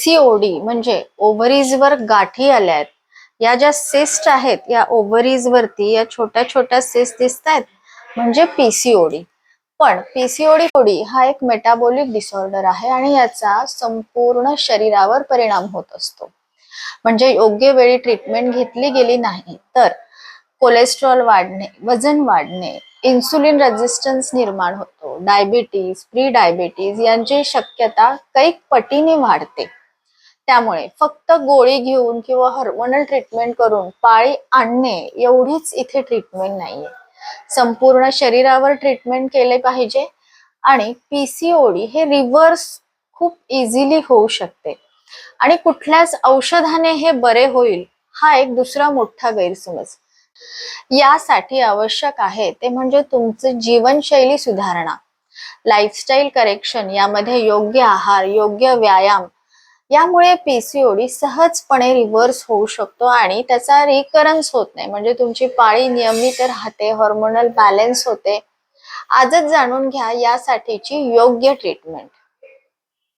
PCOD म्हणजे ओव्हरीजवर गाठी आल्यात, या ज्या सिस्ट आहेत या ओव्हरीज वरती या छोट्या छोट्या सिस्ट दिसत आहेत म्हणजे पीसीओडी. पण पीसीओडी हा एक मेटाबॉलिक डिसऑर्डर आहे आणि याचा संपूर्ण शरीरावर परिणाम होत असतो. म्हणजे योग्य वेळी ट्रीटमेंट घेतली गेली नाही तर कोलेस्ट्रॉल वाढणे, वजन वाढणे, इन्सुलिन रेझिस्टन्स निर्माण होतो, डायबिटीज, प्री डायबिटीज यांची शक्यता कैक पटीने वाढते. त्यामुळे फक्त गोळी घेऊन किंवा हार्मोनल ट्रीटमेंट करून पाळी आणणे एवढीच इथे ट्रीटमेंट नाहीये. संपूर्ण शरीरावर ट्रीटमेंट केले पाहिजे आणि पीसीओडी हे रिव्हर्स खूप इझिली होऊ शकते आणि कुठल्याच औषधाने हे बरे होईल हा एक दुसरा मोठा गैरसमज. यासाठी आवश्यक आहे ते म्हणजे तुमची जीवनशैली सुधारणा, लाईफस्टाईल करेक्शन, यामध्ये योग्य आहार, योग्य व्यायाम, यामुळे पीसीओडी सहजपणे रिव्हर्स होऊ शकतो आणि त्याचा रिकरन्स होत नाही. म्हणजे तुमची पाळी नियमित राहते, हार्मोनल बॅलन्स होते. आजच जाणून घ्या यासाठीची योग्य ट्रीटमेंट.